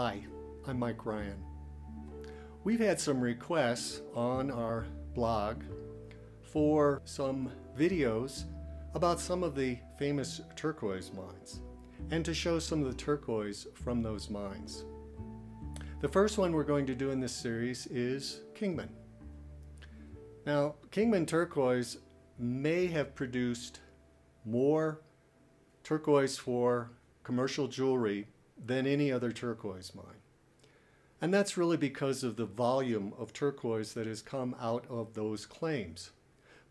Hi, I'm Mike Ryan. We've had some requests on our blog for some videos about some of the famous turquoise mines and to show some of the turquoise from those mines. The first one we're going to do in this series is Kingman. Now, Kingman Turquoise may have produced more turquoise for commercial jewelry than any other turquoise mine. And that's really because of the volume of turquoise that has come out of those claims,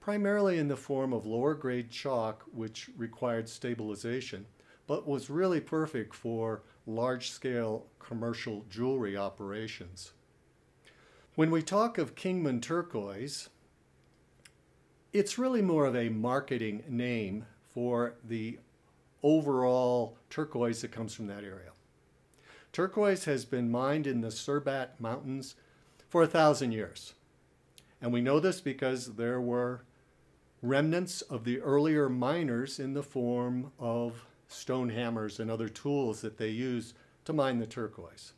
primarily in the form of lower grade chalk, which required stabilization, but was really perfect for large-scale commercial jewelry operations. When we talk of Kingman Turquoise, it's really more of a marketing name for the overall turquoise that comes from that area. Turquoise has been mined in the Sterrett mountains for 1,000 years. And we know this because there were remnants of the earlier miners in the form of stone hammers and other tools that they used to mine the turquoise.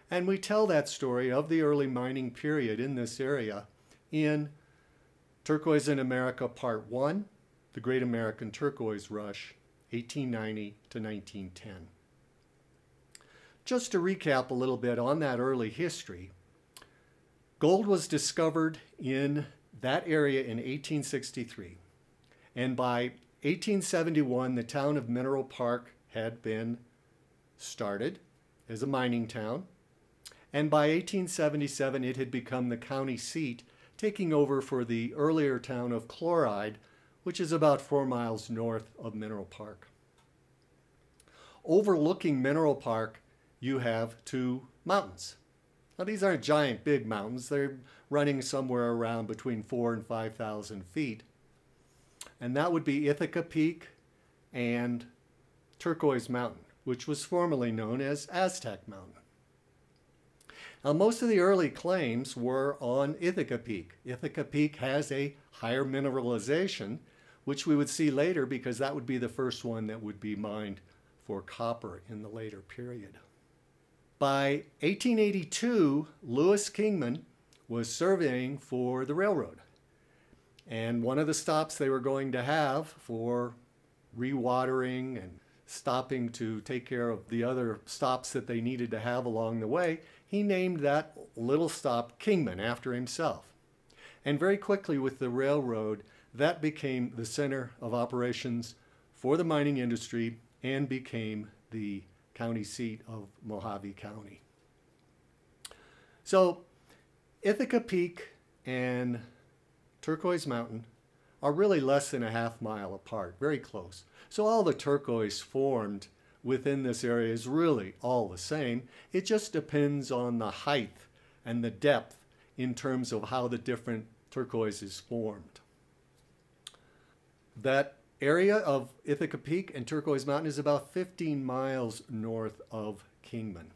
And we tell that story of the early mining period in this area in Turquoise in America Part 1, The Great American Turquoise Rush, 1890 to 1910. Just to recap a little bit on that early history, gold was discovered in that area in 1863. And by 1871, the town of Mineral Park had been started as a mining town. And by 1877, it had become the county seat, taking over for the earlier town of Chloride, which is about 4 miles north of Mineral Park. Overlooking Mineral Park, you have two mountains. Now, these aren't giant big mountains. They're running somewhere around between 4,000 and 5,000 feet. And that would be Ithaca Peak and Turquoise Mountain, which was formerly known as Aztec Mountain. Now, most of the early claims were on Ithaca Peak. Ithaca Peak has a higher mineralization, which we would see later because that would be the first one that would be mined for copper in the later period. By 1882, Lewis Kingman was surveying for the railroad. And one of the stops they were going to have for rewatering and stopping to take care of the other stops that they needed to have along the way, he named that little stop Kingman after himself. And very quickly with the railroad, that became the center of operations for the mining industry and became the county seat of Mojave County. So Ithaca Peak and Turquoise Mountain are really less than a half mile apart, very close. So all the turquoise formed within this area is really all the same. It just depends on the height and the depth in terms of how the different turquoise is formed. That area of Ithaca Peak and Turquoise Mountain is about 15 miles north of Kingman.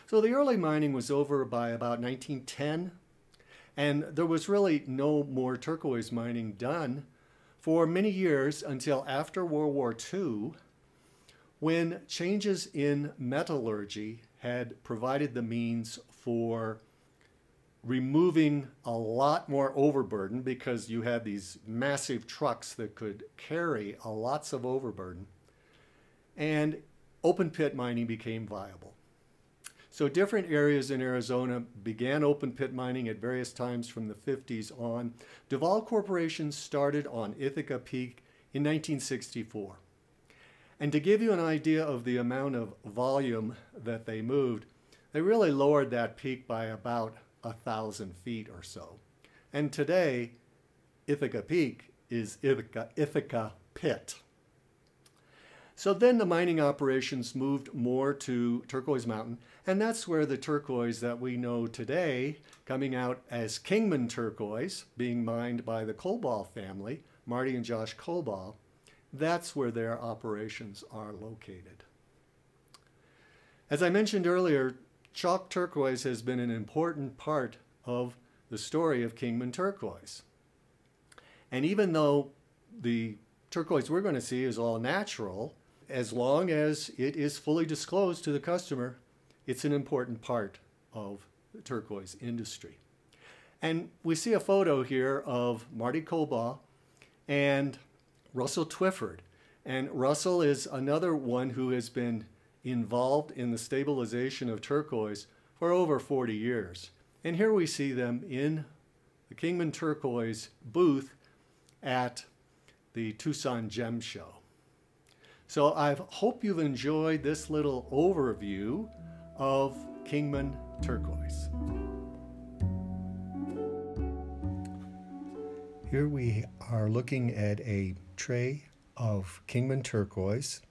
So the early mining was over by about 1910, and there was really no more turquoise mining done for many years until after World War II, when changes in metallurgy had provided the means for removing a lot more overburden because you had these massive trucks that could carry lots of overburden, and open pit mining became viable. So different areas in Arizona began open pit mining at various times from the 50s on. Duval Corporation started on Ithaca Peak in 1964. And to give you an idea of the amount of volume that they moved, they really lowered that peak by about 1,000 feet or so. And today, Ithaca Peak is Ithaca Pit. So then the mining operations moved more to Turquoise Mountain, and that's where the turquoise that we know today, coming out as Kingman Turquoise, being mined by the Coball family, Marty and Josh Coball, that's where their operations are located. As I mentioned earlier, chalk turquoise has been an important part of the story of Kingman Turquoise. And even though the turquoise we're going to see is all natural, as long as it is fully disclosed to the customer, it's an important part of the turquoise industry. And we see a photo here of Marty Kohlbaugh and Russell Twyford. And Russell is another one who has been involved in the stabilization of turquoise for over 40 years. And here we see them in the Kingman Turquoise booth at the Tucson Gem Show. So I hope you've enjoyed this little overview of Kingman Turquoise. Here we are looking at a tray of Kingman Turquoise.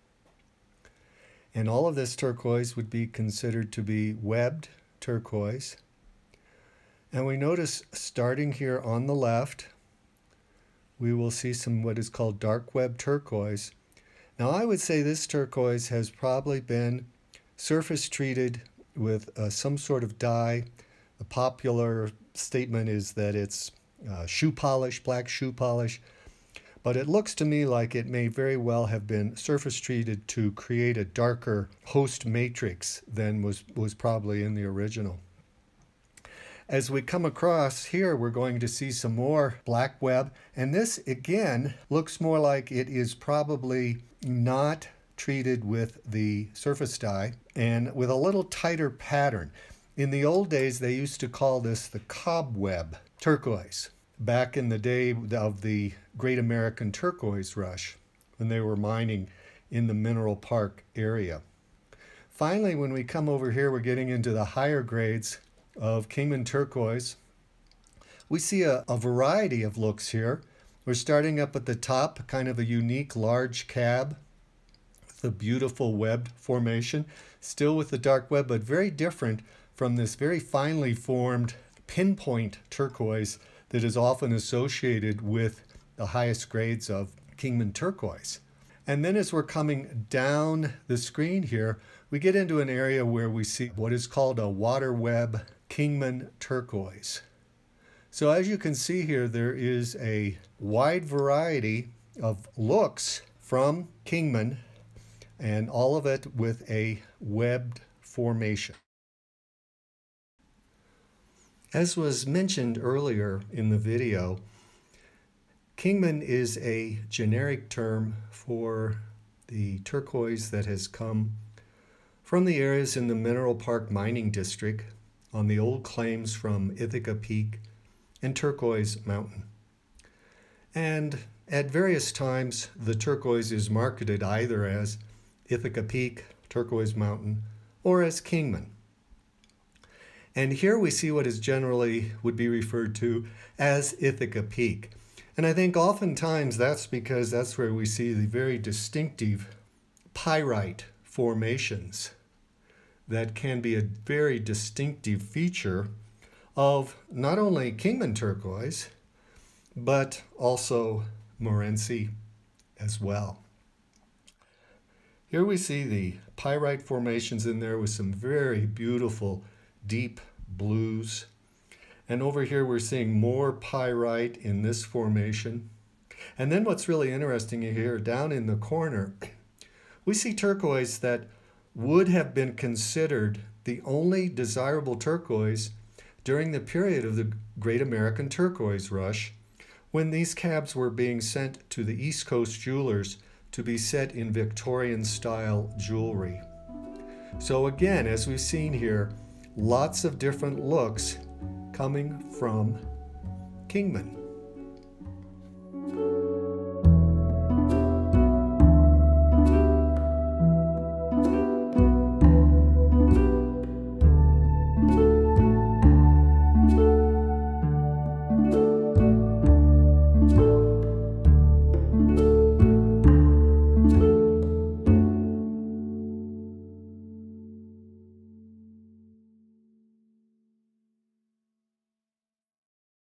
And all of this turquoise would be considered to be webbed turquoise. And we notice starting here on the left, we will see some what is called dark web turquoise. Now I would say this turquoise has probably been surface treated with some sort of dye. The popular statement is that it's shoe polish, black shoe polish. But it looks to me like it may very well have been surface treated to create a darker host matrix than was probably in the original. As we come across here, we're going to see some more black web. And this, again, looks more like it is probably not treated with the surface dye and with a little tighter pattern. In the old days, they used to call this the cobweb turquoise, back in the day of the Great American Turquoise Rush, when they were mining in the Mineral Park area. Finally, when we come over here, we're getting into the higher grades of Kingman Turquoise. We see a variety of looks here. We're starting up at the top, kind of a unique large cab with a beautiful webbed formation, still with the dark web, but very different from this very finely formed pinpoint turquoise that is often associated with the highest grades of Kingman Turquoise. And then as we're coming down the screen here, we get into an area where we see what is called a water web Kingman Turquoise. So as you can see here, there is a wide variety of looks from Kingman, and all of it with a webbed formation. As was mentioned earlier in the video, Kingman is a generic term for the turquoise that has come from the areas in the Mineral Park Mining District on the old claims from Ithaca Peak and Turquoise Mountain. And at various times, the turquoise is marketed either as Ithaca Peak, Turquoise Mountain, or as Kingman. And here we see what is generally would be referred to as Ithaca Peak. And I think oftentimes that's because that's where we see the very distinctive pyrite formations that can be a very distinctive feature of not only Kingman turquoise, but also Morenci as well. Here we see the pyrite formations in there with some very beautiful deep blues. And over here we're seeing more pyrite in this formation. And then what's really interesting here, down in the corner, we see turquoise that would have been considered the only desirable turquoise during the period of the Great American Turquoise Rush, when these cabs were being sent to the East Coast jewelers to be set in Victorian-style jewelry. So again, as we've seen here, lots of different looks coming from Kingman.